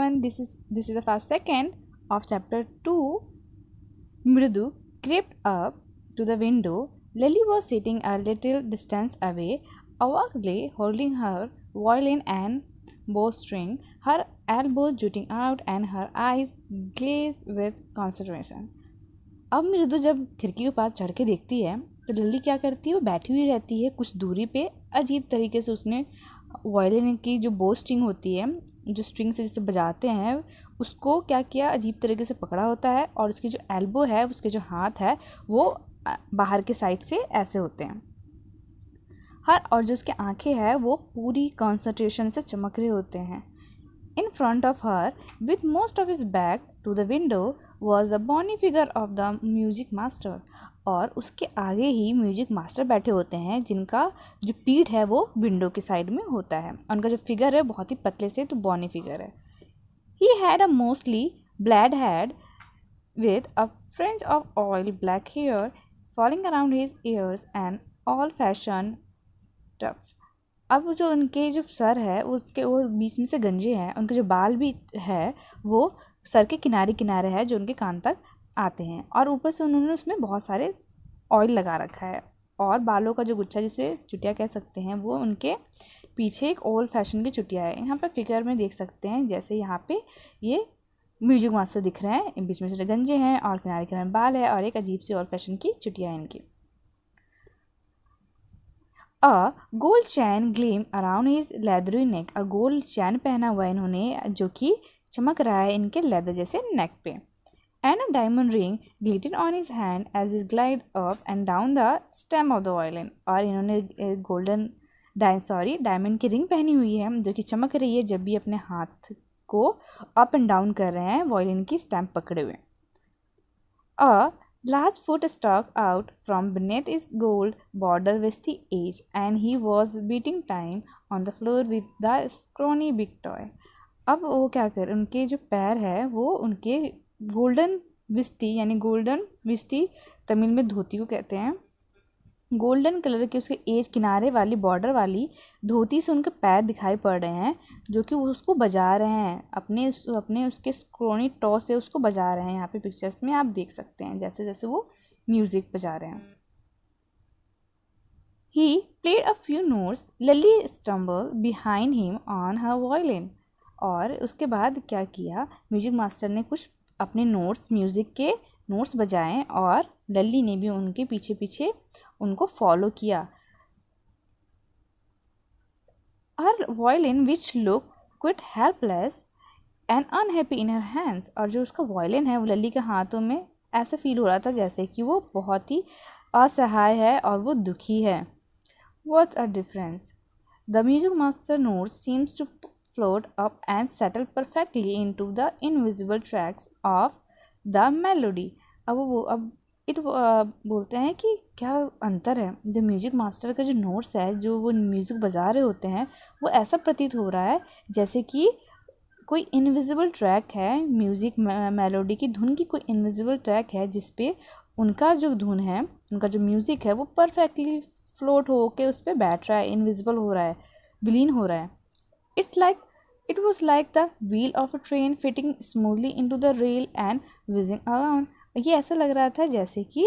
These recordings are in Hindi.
everyone, this is the first second of chapter 2. Mridu crept up to the window. Lily was sitting a little distance away, awkwardly holding her violin and bowstring, her elbows jutting out and her eyes glazed with concentration. अब मृदु जब खिड़की के पास चढ़ के देखती है तो लिली क्या करती है, वो बैठी हुई रहती है कुछ दूरी पे। अजीब तरीके से उसने वायलिन की जो बो स्ट्रिंग होती है, जो स्ट्रिंग से जिसे बजाते हैं, उसको क्या किया, अजीब तरीके से पकड़ा होता है और उसकी जो एल्बो है, उसके जो हाथ है, वो बाहर के साइड से ऐसे होते हैं और जो उसके आंखें हैं वो पूरी कंसंट्रेशन से चमक रहे होते हैं। In front of her, with most of his back to the window, was the bony figure of the music master. और उसके आगे ही म्यूजिक मास्टर बैठे होते हैं जिनका जो पीठ है वो विंडो की साइड में होता है। उनका जो फिगर है बहुत ही पतले से तो बॉनी फिगर है। He had a mostly black head with a fringe of oil black hair falling around his ears and old-fashioned tufts. अब जो उनके जो सर है उसके वो बीच में से गंजे हैं, उनके जो बाल भी है वो सर के किनारे किनारे है जो उनके कान तक आते हैं और ऊपर से उन्होंने उसमें बहुत सारे ऑयल लगा रखा है और बालों का जो गुच्छा जिसे चुटिया कह सकते हैं वो उनके पीछे एक ओल्ड फैशन की चुटिया है। यहाँ पर फिगर में देख सकते हैं जैसे यहाँ पे ये म्यूजिक मास्टर दिख रहे हैं, बीच में से गंजे हैं और किनारे किनारे बाल है और एक अजीब सी ओल्ड फैशन की चुटिया है इनकी। A gold chain gleamed around his leathery neck. A gold chain पहना हुआ है इन्होंने जो कि चमक रहा है इनके लेदर जैसे नेक पे। And a diamond ring glittered on his hand as he glided up and down the stem of the violin. और इन्होंने डायमंड की रिंग पहनी हुई है जो कि चमक रही है जब भी अपने हाथ को अप एंड डाउन कर रहे हैं वायलिन की स्टैम्प पकड़े हुए। A large foot stuck out from beneath his gold border vesty edge, and he was beating time on the floor with the scrawny big toy. अब वो क्या कर, उनके जो पैर है वो उनके गोल्डन विस्ती यानी गोल्डन विस्ती तमिल में धोती को कहते हैं, गोल्डन कलर के उसके एज किनारे वाली बॉर्डर वाली धोती से उनके पैर दिखाई पड़ रहे हैं जो कि वो उसको बजा रहे हैं अपने उसके स्क्रोनी टॉ से उसको बजा रहे हैं। यहाँ पे पिक्चर्स में आप देख सकते हैं जैसे जैसे वो म्यूजिक बजा रहे हैं। He played a few notes. Lily stumbled behind him on her violin. और उसके बाद क्या किया, म्यूजिक मास्टर ने कुछ अपने नोट्स म्यूजिक के नोट्स बजाए और लल्ली ने भी उनके पीछे पीछे उनको फॉलो किया। Her violin which looked quite helpless and unhappy in her hands. और जो उसका वायलिन है वो लल्ली के हाथों में ऐसा फील हो रहा था जैसे कि वो बहुत ही असहाय है और वो दुखी है। What a difference! The music master notes seems to float up and settle perfectly into the invisible tracks of the melody. अब बोलते हैं कि क्या अंतर है, जो म्यूजिक मास्टर का जो नोट्स है जो वो म्यूज़िक बजा रहे होते हैं वो ऐसा प्रतीत हो रहा है जैसे कि कोई इनविजिबल ट्रैक है, म्यूज़िक मेलोडी की धुन की कोई इनविजिबल ट्रैक है जिस पे उनका जो धुन है, उनका जो म्यूज़िक है वो परफेक्टली फ्लोट हो के उस पर बैठ रहा है, इनविजिबल हो रहा है, विलीन हो रहा है। It was like the wheel of a train fitting smoothly into the rail and whizzing around. ये ऐसा लग रहा था जैसे कि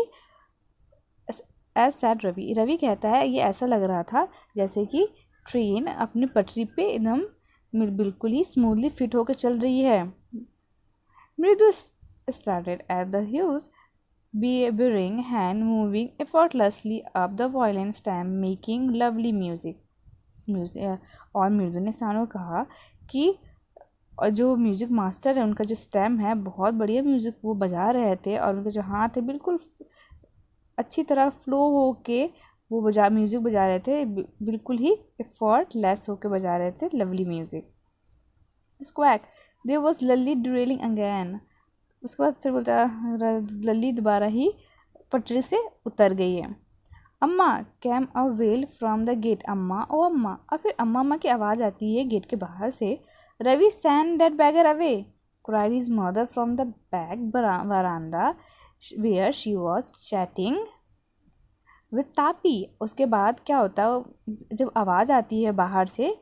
रवि कहता है ये ऐसा लग रहा था जैसे कि ट्रेन अपनी पटरी पे एकदम बिल्कुल ही स्मूथली फिट होकर चल रही है। मृदु started at the huge bearing hand moving effortlessly up the violin stem making lovely music. और मृदु ने सानो कहा कि जो म्यूज़िक मास्टर है उनका जो स्टेम है बहुत बढ़िया म्यूज़िक वो बजा रहे थे और उनके जो हाथ है बिल्कुल अच्छी तरह फ्लो हो के वो म्यूज़िक बजा रहे थे, बिल्कुल ही एफर्टलेस होके बजा रहे थे lovely music. Squawk there was Lalli drilling again. उसके बाद फिर बोलता लल्ली दोबारा ही पटरी से उतर गई है। अम्मा came a wail from the gate, अम्मा ओ अम्मा। और फिर अम्मा की आवाज़ आती है गेट के बाहर से। Ravi send that beggar away, cried his mother from the back veranda where she was chatting with Tapi. उसके बाद क्या होता है, जब आवाज़ आती है बाहर से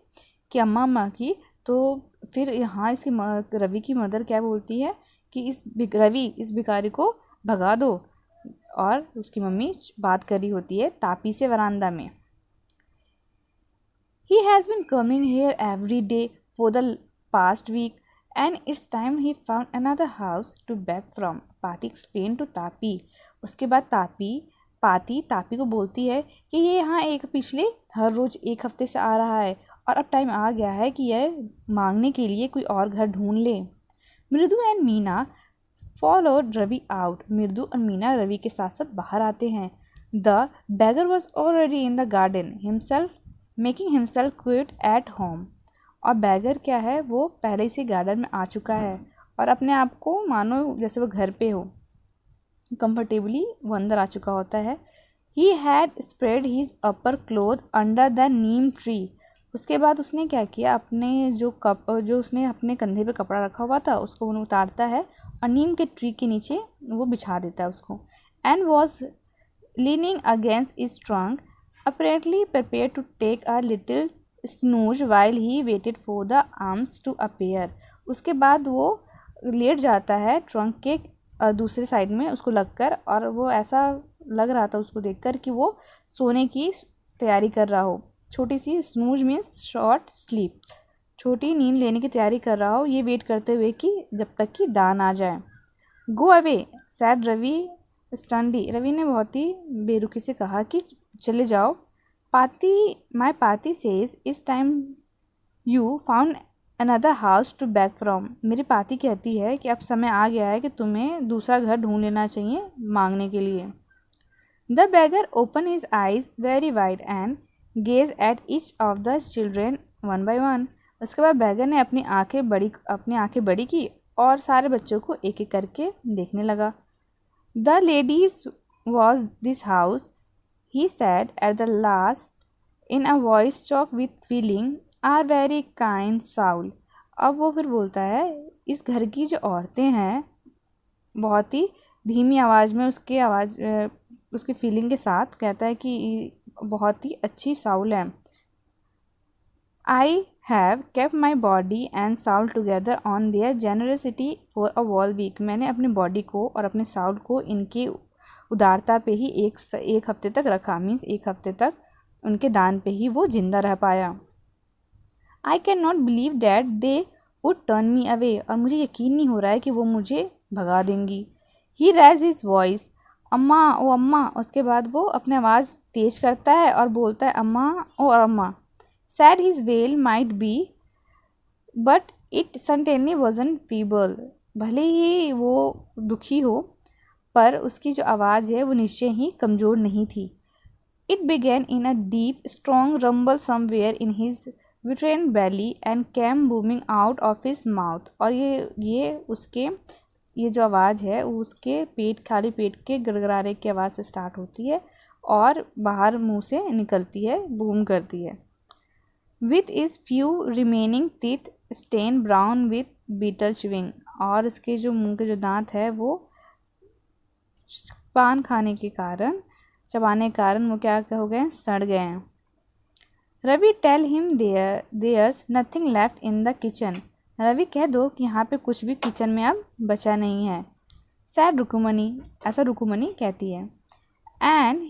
कि अम्मा की, तो फिर यहाँ इसकी रवि की मदर क्या बोलती है कि इस भिखारी को भगा दो, और उसकी मम्मी बात कर रही होती है तापी से वरांदा में। He has been coming here every day for the past week, and it's time he found another house to beg from. पाती explained to तापी। उसके बाद तापी को बोलती है कि ये यहाँ पिछले हर रोज एक हफ्ते से आ रहा है, और अब टाइम आ गया है कि यह मांगने के लिए कोई और घर ढूंढ ले। Mridu and Meena followed Ravi out. Mridu और मीना रवि के साथ साथ बाहर आते हैं। The beggar was already in the garden himself, making himself quit at home. और बैगर क्या है, वो पहले से गार्डन में आ चुका है और अपने आप को मानो जैसे वो घर पे हो, कंफर्टेबली वो अंदर आ चुका होता है। He had spread his upper cloth under the neem tree. उसके बाद उसने क्या किया, अपने जो उसने अपने कंधे पे कपड़ा रखा हुआ था उसको वो उतारता है और नीम के ट्री के नीचे वो बिछा देता है उसको। And was leaning against is trunk, apparently prepared to take a little snooze while he waited for the arms to appear। उसके बाद वो लेट जाता है ट्रंक के दूसरे साइड में उसको लगकर, और वो ऐसा लग रहा था उसको देखकर कि वो सोने की तैयारी कर रहा हो। छोटी सी स्नूज मीन्स शॉर्ट स्लीप, छोटी नींद लेने की तैयारी कर रहा हो, ये वेट करते हुए कि जब तक कि दान आ जाए। Go away said Ravi sternly. Ravi ने बहुत ही बेरुखी से कहा कि चले जाओ। माई Paati says this time you found another house to beg from. मेरी पाती कहती है कि अब समय आ गया है कि तुम्हें दूसरा घर ढूंढ लेना चाहिए मांगने के लिए। The bagger open his eyes very wide and gauge at each of the children one by one. उसके बाद बैगर ने अपनी आंखें बड़ी की और सारे बच्चों को एक एक करके देखने लगा। The ladies was this house, he said at the last in a voice choked with feeling, are very kind soul। अब वो फिर बोलता है इस घर की जो औरतें हैं, बहुत ही धीमी आवाज़ में उसके फीलिंग के साथ कहता है कि बहुत ही अच्छी साउल है। I have kept my body and soul together on their generosity for a whole week. मैंने अपनी बॉडी को और अपने साउल को इनके उदारता पे ही एक हफ्ते तक रखा, मीन्स एक हफ्ते तक उनके दान पे ही वो जिंदा रह पाया। I can not believe that they would turn me away. और मुझे यकीन नहीं हो रहा है कि वो मुझे भगा देंगी। ही रेज हिज वॉइस, अम्मा ओ अम्मा। उसके बाद वो अपनी आवाज़ तेज करता है और बोलता है अम्मा ओ अम्मा। Sad his well might be but it certainly wasn't feeble. भले ही वो दुखी हो पर उसकी जो आवाज़ है वो निश्चय ही कमज़ोर नहीं थी। It began in a deep strong rumble somewhere in his withered belly and came booming out of his mouth. और ये जो आवाज़ है उसके खाली पेट के गड़गड़ाने की आवाज़ से स्टार्ट होती है और बाहर मुंह से निकलती है, बूम करती है। With is few remaining teeth stain brown with betel chewing. और उसके जो मुंह के जो दांत है वो पान खाने के कारण, चबाने के कारण वो क्या हो गए, सड़ गए हैं। Ravi tell him there's nothing left in the kitchen. Ravi कह दो कि यहाँ पे कुछ भी किचन में अब बचा नहीं है। सैड रुकुमनी, ऐसा रुकुमनी कहती है। And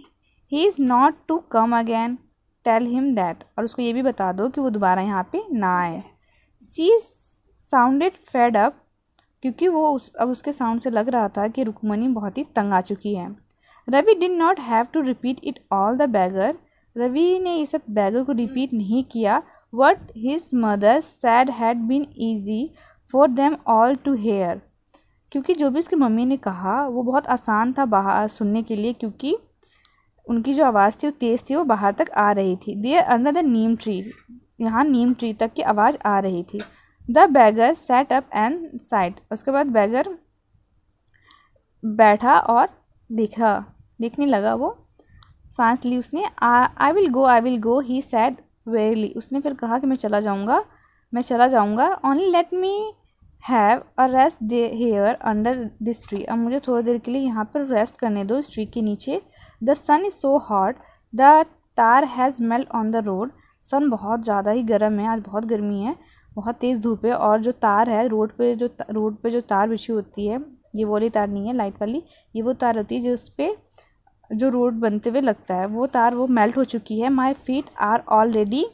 he is not to come again, tell him that. और उसको ये भी बता दो कि वो दोबारा यहाँ पे ना आए। सी साउंडेड फेड अप, क्योंकि वो अब उसके साउंड से लग रहा था कि रुक्मणी बहुत ही तंग आ चुकी है। Ravi did not have to repeat it all the beggar. Ravi ने ये सब बैगर को रिपीट नहीं किया। What his mother said had been easy for them all to hear. क्योंकि जो भी उसकी मम्मी ने कहा वो बहुत आसान था बाहर सुनने के लिए, क्योंकि उनकी जो आवाज़ थी वो तेज़ थी, वो बाहर तक आ रही थी। There under the neem tree, यहाँ नीम ट्री तक की आवाज़ आ रही थी। The beggar sat up and sighed. उसके बाद बैगर बैठा और देखने लगा, वो सांस ली उसने। I will go he said wearily. उसने फिर कहा कि मैं चला जाऊँगा। Only let me have a rest here under this tree. अब मुझे थोड़ी देर के लिए यहाँ पर रेस्ट करने दो इस ट्री के नीचे। The sun is so hot, the tar has melt on the road. Sun बहुत ज़्यादा ही गर्म है, आज बहुत गर्मी है बहुत तेज़ धूप है और जो तार है रोड पे जो तार बिछी होती है, ये वो वाली तार नहीं है लाइट वाली, ये वो तार होती है जो उस पे जो रोड बनते हुए लगता है, वो तार वो मेल्ट हो चुकी है। माई फीट आर ऑलरेडी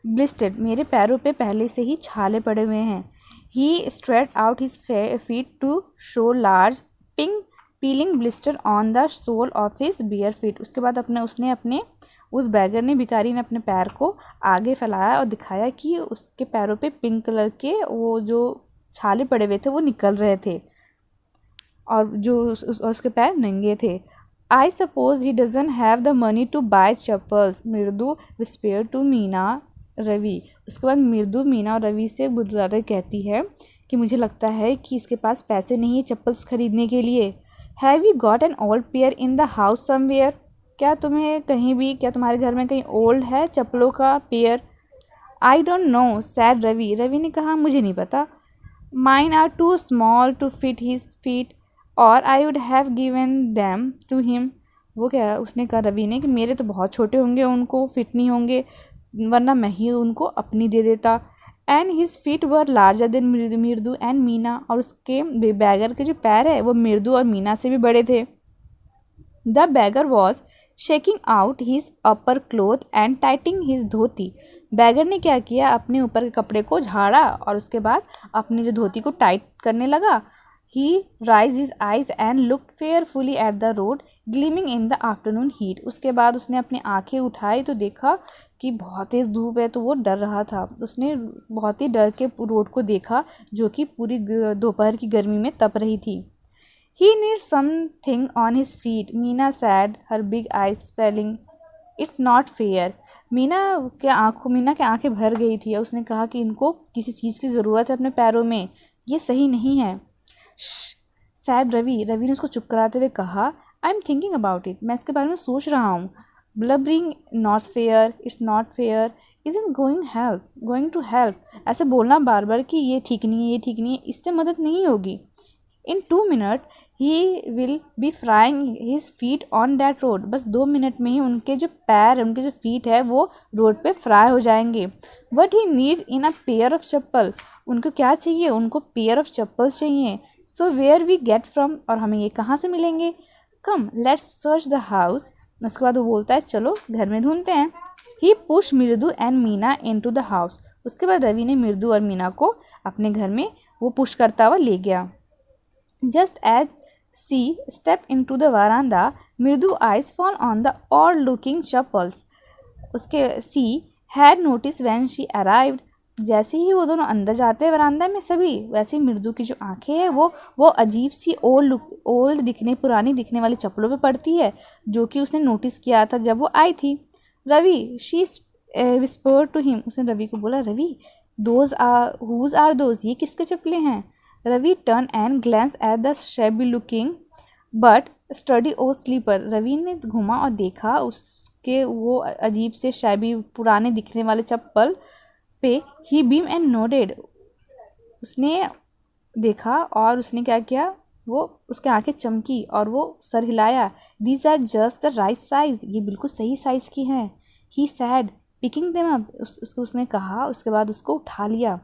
ब्लिस्टेड, मेरे पैरों पे पहले से ही छाले पड़े हुए हैं। He straight out his feet to show large pink peeling blister on the sole of his bare feet. उसके बाद उस बैगर ने, भिखारी ने अपने पैर को आगे फैलाया और दिखाया कि उसके पैरों पे पिंक कलर के वो जो छाले पड़े हुए थे वो निकल रहे थे और उसके पैर नंगे थे। I suppose he doesn't have the money to buy chappals, Mridu whispered to Meena Ravi. उसके बाद मृदु मीना और रवि से बुदबुदाते कहती है कि मुझे लगता है कि इसके पास पैसे नहीं है चप्पल्स खरीदने के लिए। Have you got an old pair in the house somewhere, क्या तुम्हारे घर में कहीं ओल्ड है चप्पलों का pair? I don't know said Ravi, Ravi ने कहा मुझे नहीं पता। Mine are too small to fit his feet और I would have given them to him. वो क्या, उसने कहा रवि ने कि मेरे तो बहुत छोटे होंगे, उनको फिट नहीं होंगे, वरना मैं ही उनको अपनी दे देता। And his feet were larger than मृदु एंड मीना, और उसके बैगर के जो पैर है वो मृदु और मीना से भी बड़े थे। The beggar was shaking out his upper cloth and tightening his dhoti. Beggar ने क्या किया, अपने ऊपर के कपड़े को झाड़ा और उसके बाद अपनी जो धोती को टाइट करने लगा। He raise his eyes and looked fearfully at the road gleaming in the afternoon heat. उसके बाद उसने अपनी आंखें उठाई तो देखा कि बहुत तेज़ धूप है, तो वो डर रहा था। उसने बहुत ही डर के रोड को देखा जो कि पूरी दोपहर की गर्मी में तप रही थी। He needs something on his feet, Meena said, her big eyes swelling. It's not fair. Meena के आंखें भर गई थी। उसने कहा कि इनको किसी चीज़ की ज़रूरत है अपने पैरों में, ये सही नहीं है। सैड रवि ने उसको चुप कराते हुए कहा, I am thinking about it, मैं इसके बारे में सोच रहा हूँ। Blubbering not fair, it's not fair, is going to help. ऐसे बोलना बार बार कि ये ठीक नहीं है, इससे मदद नहीं होगी। In 2 minutes he will be frying his feet on that road. बस 2 मिनट में ही उनके जो पैर, उनके जो फीट है वो रोड पे फ्राई हो जाएंगे। What he needs in a pair of चप्पल, उनको क्या चाहिए, उनको पेयर ऑफ चप्पल्स चाहिए। So where we get from, और हमें ये कहाँ से मिलेंगे। Come let's search the house। उसके बाद वो बोलता है चलो घर में ढूंढते हैं। He pushed मृदु and Meena into the house। उसके बाद रवि ने मृदु और मीना को अपने घर में वो पुश करता हुआ ले गया। Just as she stepped into the veranda, Mridu's eyes fall on the odd-looking chappals. उसके she had noticed when she arrived. जैसे ही वो दोनों अंदर जाते हैं वरांदा में सभी, वैसे ही मृदु की जो आंखें हैं वो अजीब सी पुरानी दिखने वाली चप्पलों पे पड़ती है जो कि उसने नोटिस किया था जब वो आई थी। Ravi, she whispered to him, उसने रवि को बोला, रवि, whose are those, ये किसके चप्पलें हैं? Ravi turn and glance at the shabby looking but sturdy old slipper. Ravi ने घूमा और देखा उसके वो अजीब से शैबी पुराने दिखने वाले चप्पल पे। ही बीम एंड नोडेड, उसने देखा और उसने क्या किया, वो उसके आंखें चमकी और वो सर हिलाया। These are just the right size, ये बिल्कुल सही साइज़ की हैं। He said picking them up, उसने कहा, उसके बाद उसको उठा लिया।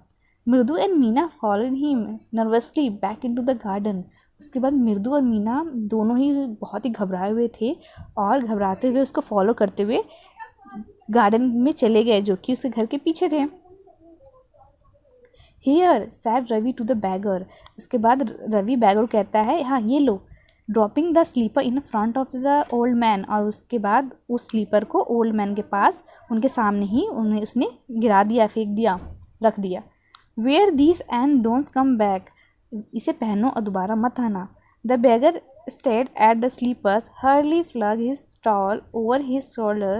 Mridu and Meena followed him nervously back into the garden. उसके बाद मृदु और मीना दोनों ही बहुत ही घबराए हुए थे और घबराते हुए उसको फॉलो करते हुए गार्डन में चले गए जो कि उसके घर के पीछे थे। Here said Ravi to the beggar. उसके बाद रवि बैगर को कहता है, हाँ ये लो। Dropping the slipper in front of the old man, और उसके बाद उस स्लीपर को ओल्ड मैन के पास उनके सामने ही उसने गिरा दिया, फेंक दिया, रख दिया। Wear these and don't come back, इसे पहनो और दोबारा मत आना। The beggar stared at the sleepers, hurriedly flung his towel over his shoulder,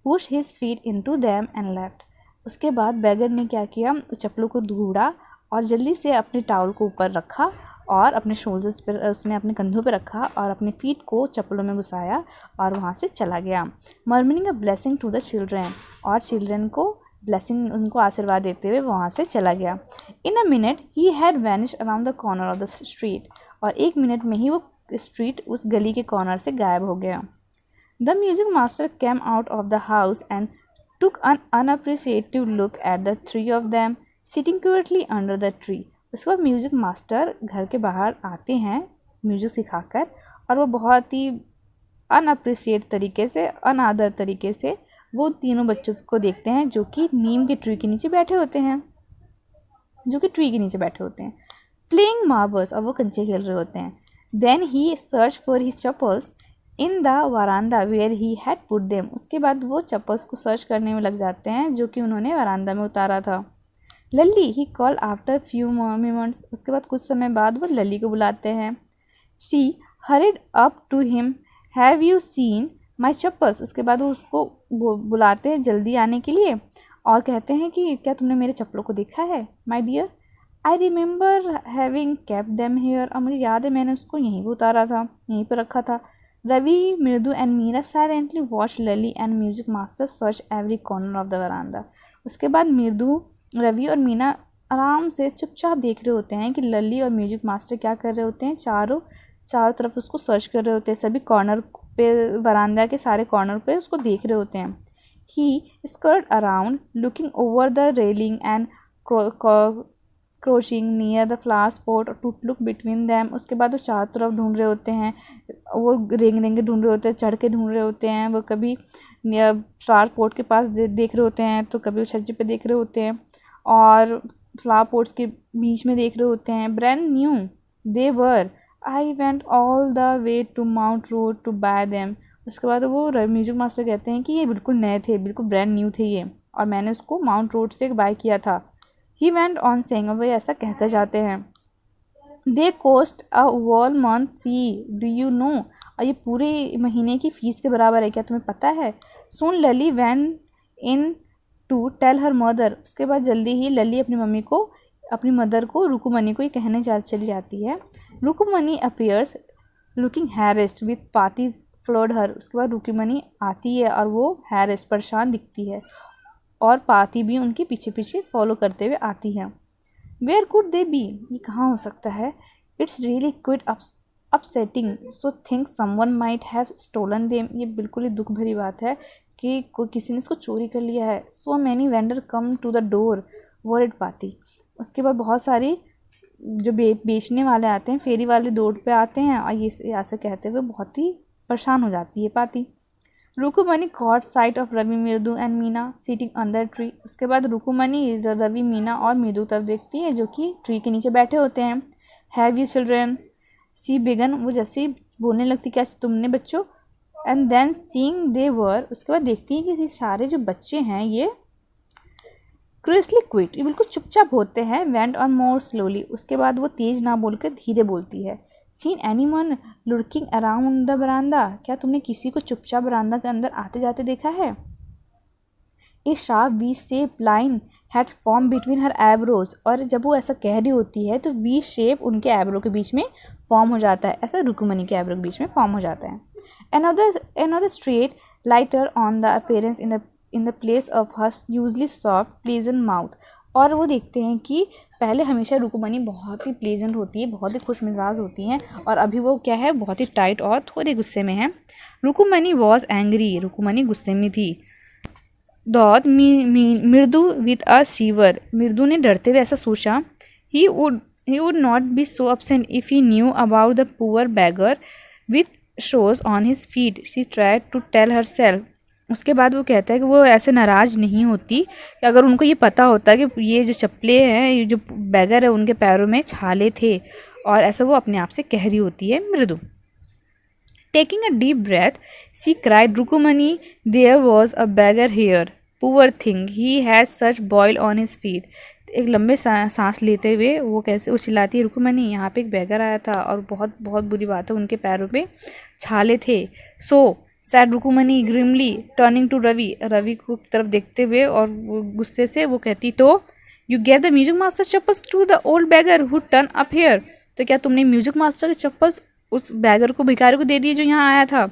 pushed his feet into them and left. उसके बाद बैगर ने क्या किया, चप्पलों को ढूंढा और जल्दी से अपने टावल को ऊपर रखा और अपने शोल्डर्स पर उसने अपने कंधों पर रखा और अपने फीट को चप्पलों में घुसाया और वहाँ से चला गया। Murmuring a blessing to the children, और चिल्ड्रेन को ब्लेसिंग, उनको आशीर्वाद देते हुए वहाँ से चला गया। In a minute he had vanish around the corner of the street, और 1 मिनट में ही वो स्ट्रीट उस गली के कॉर्नर से गायब हो गया। The music master came out of the house and took an unappreciative look at the three of them sitting quietly under the tree. उसके बाद म्यूजिक मास्टर घर के बाहर आते हैं म्यूजिक सिखाकर, और वो बहुत ही अनअप्रिशिएट तरीके से, अनादर तरीके से वो तीनों बच्चों को देखते हैं जो कि नीम के ट्री के नीचे बैठे होते हैं, प्लेइंग मार्बल्स, और वो कंचे खेल रहे होते हैं. Then he search for his chappals in the verandah where he had put them. उसके बाद वो चप्पल्स को सर्च करने में लग जाते हैं जो कि उन्होंने वरांडा में उतारा था. लल्ली ही कॉल आफ्टर फ्यू मोमेंट्स. उसके बाद कुछ समय बाद वो लल्ली को बुलाते हैं. She hurried up to him, have you seen my chappals. उसके बाद वो उसको बुलाते हैं जल्दी आने के लिए और कहते हैं कि क्या तुमने मेरे चप्पलों को देखा है my dear. I remember having kept them here. और मुझे याद है मैंने उसको यहीं पर उतारा था, यहीं पर रखा था. Ravi, Mridu and Meena silently watch Lalli and music master search every corner of the veranda. उसके बाद मृदु, रवि और मीना आराम से चुपचाप देख रहे होते हैं कि लली और म्यूजिक मास्टर क्या कर रहे होते हैं. चारों तरफ उसको सर्च कर रहे होते हैं, सभी कॉर्नर पे, वरांडा के सारे कॉर्नर पे उसको देख रहे होते हैं. He skirt around looking over the railing and crouching near the flower spot to look between them. उसके बाद वो चारों तरफ ढूंढ रहे होते हैं, वो रेंगे ढूंढ रहे होते हैं, चढ़ के ढूंढ रहे होते हैं. वो कभी फ्लावर पॉट के पास देख रहे होते हैं, तो कभी वो छज्जे पे देख रहे होते हैं, और फ्लावर पॉट्स के बीच में देख रहे होते हैं. Brand new they were, I went all the way to Mount Road to buy them. उसके बाद वो म्यूजिक मास्टर कहते हैं कि ये बिल्कुल नए थे, बिल्कुल ब्रांड न्यू थे ये, और मैंने उसको माउंट रोड से बाय किया था. ही वेंट ऑन सेइंग, और वे ऐसा कहते जाते हैं. They cost a whole month fee, do you know. और ये पूरे महीने की फ़ीस के बराबर है, क्या तुम्हें पता है. Soon Lalli went in to tell her mother. उसके बाद जल्दी ही लली अपनी मदर को रुकुमनी को ये कहने चली जाती है. रुकुमनी अपीयर्स लुकिंग हैरेस्ड विथ पाती फ्लोड हर. उसके बाद रुकुमनी आती है और वो हैरेस्ड, परेशान दिखती है, और पाती भी उनके पीछे पीछे फॉलो करते हुए आती है. वेयर कुड दे बी, ये कहाँ हो सकता है. It's really quite upsetting, so think someone might have stolen them. ये बिल्कुल ही दुख भरी बात है कि किसी ने इसको चोरी कर लिया है. So many vendor come to the door worried Paati. उसके बाद बहुत सारी जो बेचने वाले आते हैं, फेरी वाले डोर पे आते हैं, और ये ऐसे कहते हुए बहुत ही परेशान हो जाती है पाती. रुकुमनी cot site of Ravi, Mridu and Meena sitting under tree. उसके बाद रुकुमनी रवि, मीना और मृदु तरफ देखती है जो कि ट्री के नीचे बैठे होते हैं. Have you children, she began. वो जैसे ही बोलने लगती क्या तुमने बच्चों. And then seeing they were, उसके बाद देखती है कि ये सारे जो बच्चे हैं ये क्रिसली क्विट, ये बिल्कुल चुपचाप होते हैं. Went on more slowly. उसके बाद वो तेज ना बोलकर धीरे बोलती है. Seen anyone looking around the veranda, क्या तुमने किसी को चुपचाप बरांडा के अंदर आते जाते देखा है. A sharp V shape line had form between her eyebrows. और जब वो ऐसा कह रही होती है तो वी शेप उनके एब्रो के बीच में फॉर्म हो जाता है, ऐसा रुकुमनी के एब्रो के बीच में फॉर्म हो जाता है. another straight lighter on the appearance in the place of her usually soft pleasant mouth. और वो देखते हैं कि पहले हमेशा रुकुमनी बहुत ही प्लेजेंट होती है, बहुत ही खुश मिजाज होती हैं, और अभी वो क्या है, बहुत ही टाइट और थोड़े गुस्से में है. रुकुमनी वॉज एंग्री, रुकुमनी गुस्से में थी. दौद मृदु विथ अ शिवर, मृदु ने डरते हुए ऐसा सोचा. He would not be so upset if he knew about the poor beggar with shoes on his feet, she tried to tell herself. उसके बाद वो कहता है कि वो ऐसे नाराज़ नहीं होती कि अगर उनको ये पता होता कि ये जो चप्पलें हैं, ये जो बैगर है, उनके पैरों में छाले थे, और ऐसा वो अपने आप से कह रही होती है Mridu. Taking a deep breath she cried, Rukmini there was a beggar here, poor thing, he has such boil on his feet. एक लंबे सांस लेते हुए वो चिल्लाती है, रुकुमनी यहाँ पे एक बैगर आया था और बहुत बहुत बुरी बात है, उनके पैरों पे छाले थे. So said Rukmini grimly turning to Ravi, Ravi को तरफ देखते हुए और गुस्से से वो कहती, तो you gave the music master chappals to the old beggar who turn up here. तो क्या तुमने म्यूजिक मास्टर के चप्पल्स उस बैगर को, भिखारी को दे दिए जो यहाँ आया था.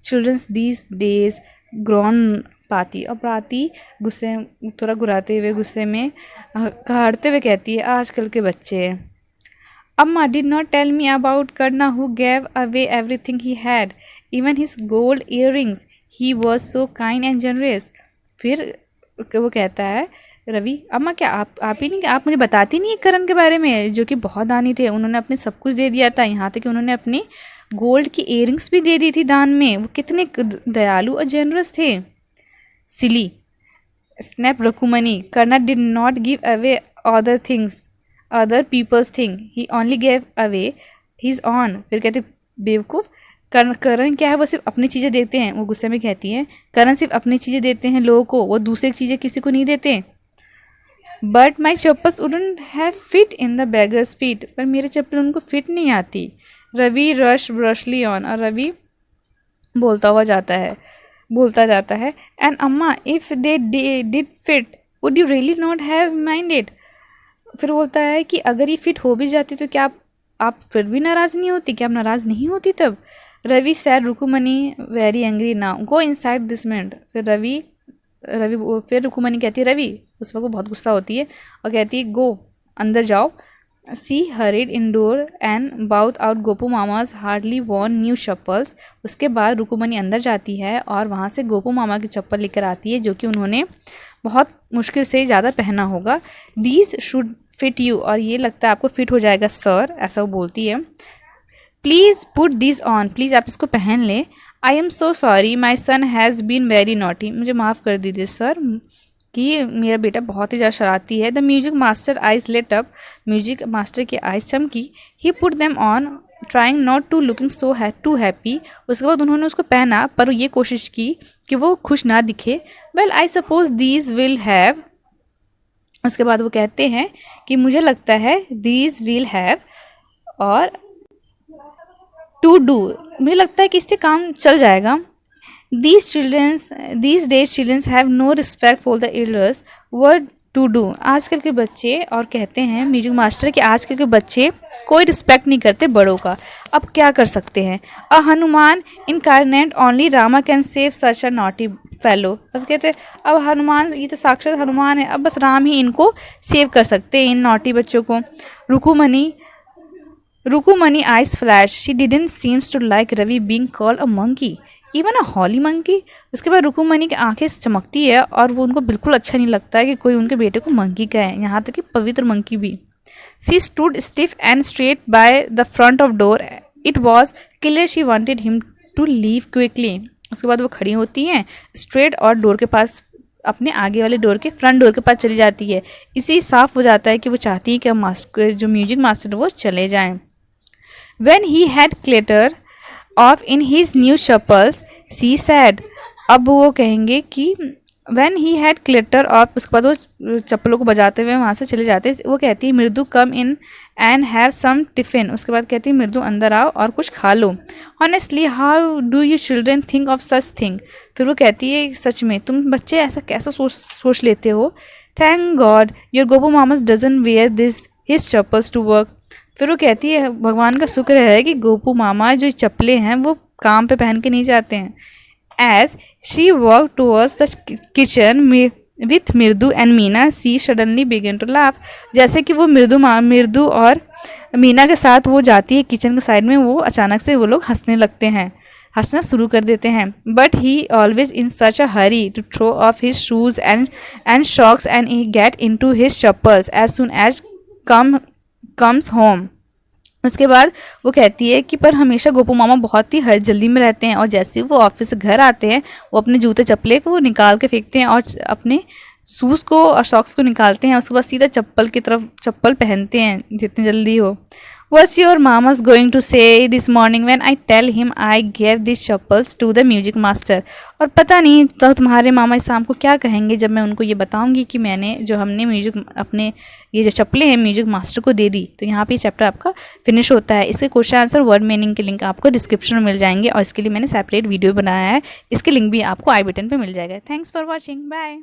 चिल्ड्रंस दीज डेज ग्रॉन पाती, और पाती गुस्से थोड़ा घुराते हुए गुस्से में कहते हुए कहती है, आजकल के बच्चे. Amma did not tell me about Karna who gave away everything he had, even his gold earrings, he was so kind and generous. फिर वो कहता है रवि, अम्मा क्या आप ही नहीं, आप मुझे बताती नहीं करण के बारे में, जो कि बहुत दानी थे, उन्होंने अपने सब कुछ दे दिया था, यहाँ तक कि उन्होंने अपनी गोल्ड की इयरिंग्स भी दे दी थी दान में। वो कितने दयालु और जेनरस थे। Silly snap Rukmini, Karna did not give away other things, other people's thing, he only gave away his own. फिर कहते बेवकूफ़, करण क्या है, वो सिर्फ अपनी चीज़ें देते हैं। वो गुस्से में कहती है करण सिर्फ अपनी चीज़ें देते हैं लोगों को, वो दूसरी चीज़ें किसी को नहीं देते। But my chappals wouldn't have fit in the beggars feet, पर मेरे चप्पल उनको फिट नहीं आती। रवि रश ब्रशली ऑन, और रवि बोलता जाता है एंड अम्मा if they did fit would you really not have minded. फिर बोलता है कि अगर ये फिट हो भी जाती तो क्या आप फिर भी नाराज़ नहीं होती, क्या आप नाराज़ नहीं होती तब। Ravi said Rukmini very angry now, go inside this minute. फिर रुकुमनी कहती है रवि, उस वक्त बहुत गुस्सा होती है और कहती है गो, अंदर जाओ। She hurried indoor and brought out Gopu Mama's hardly worn new chappals. उसके बाद रुकुमनी अंदर जाती है और वहाँ से गोपू मामा की चप्पल लेकर आती है, जो कि उन्होंने बहुत मुश्किल से ज़्यादा पहना होगा। दीज शुड फिट यू, और ये लगता है आपको फिट हो जाएगा सर, ऐसा वो बोलती है। Please put this on, please आप इसको पहन लें। I am so sorry my son has been very naughty, मुझे माफ़ कर दीजिए सर कि मेरा बेटा बहुत ही ज़्यादा शरारती है। The music master eyes lit up, music master की आइज चमकी। He put them on trying not to looking so too happy. उसके बाद उन्होंने उसको पहना पर ये कोशिश की कि वो खुश ना दिखे। Well I suppose these will have, उसके बाद वो कहते हैं कि मुझे लगता है दीज विल हैव और टू डू, मुझे लगता है कि इससे काम चल जाएगा। these days children have no respect for the elders, what to do। आजकल के बच्चे, और कहते हैं म्यूजिक मास्टर कि आजकल के बच्चे कोई रिस्पेक्ट नहीं करते बड़ों का, अब क्या कर सकते हैं। A Hanuman incarnate only Rama can save such a naughty fellow. अब कहते हैं अब हनुमान, ये तो साक्षात हनुमान है, अब बस राम ही इनको सेव कर सकते हैं, इन नॉटी बच्चों को। रुकुमनी eyes flash, she didn't seems to like Ravi being called a monkey, even a holy monkey। उसके बाद रुकुमनी की आंखें चमकती है और वो उनको बिल्कुल अच्छा नहीं लगता है कि कोई उनके बेटे को मंकी कहे, यहाँ तक कि पवित्र मंकी भी। She stood stiff and straight by the front of door, it was clear she wanted him to leave quickly। उसके बाद वो खड़ी होती हैं स्ट्रेट और डोर के पास, अपने आगे वाले डोर के फ्रंट डोर के पास चली जाती है। इसी साफ हो जाता है कि वो चाहती है कि जो म्यूजिक मास्टर वो चले जाएं। When he had clatter off in his new chapels, she said, अब वो कहेंगे कि when he had clatter off, उसके बाद वो चप्पलों को बजाते हुए वहाँ से चले जाते हैं। वो कहती है मृदु come in and have some tiffin। उसके बाद कहती है मृदु अंदर आओ और कुछ खा लो। Honestly, how do you children think of such thing। फिर वो कहती है सच में तुम बच्चे ऐसा कैसा सोच लेते हो। Thank God your Gopu Mama doesn't wear his chappals to work। फिर वो कहती है भगवान का शुक्र है कि गोपू मामा जो चप्पलें हैं वो काम पे पहन के नहीं जाते हैं। As she walk towards the kitchen with Mridu and Meena, she suddenly began to laugh. जैसे कि वो मृदु और मीना के साथ वो जाती है किचन के साइड में, वो अचानक से वो लोग हंसना शुरू कर देते हैं। But he always in such a hurry to throw off his shoes and socks and he get into his chappals as soon as comes home. उसके बाद वो कहती है कि पर हमेशा गोपू मामा बहुत ही जल्दी में रहते हैं, और जैसे वो ऑफिस से घर आते हैं वो अपने जूते चप्पले को निकाल के फेंकते हैं और अपने शूज़ को और सॉक्स को निकालते हैं। उसके बाद सीधा चप्पल पहनते हैं जितनी जल्दी हो। What's your mama's going to say this morning when I tell him I gave these chappals to the music master। और पता नहीं तो तुम्हारे मामा इस शाम को क्या कहेंगे जब मैं उनको ये बताऊंगी कि मैंने अपने ये जो चप्पलें हैं म्यूजिक मास्टर को दे दी। तो यहाँ पे ये चैप्टर आपका फिनिश होता है। इसके क्वेश्चन आंसर वर्ड मीनिंग के लिंक आपको डिस्क्रिप्शन में मिल जाएंगे, और इसके लिए मैंने सेपरेट वीडियो बनाया है, इसके लिंक भी आपको आई बटन पर मिल जाएगा। Thanks for watching, bye.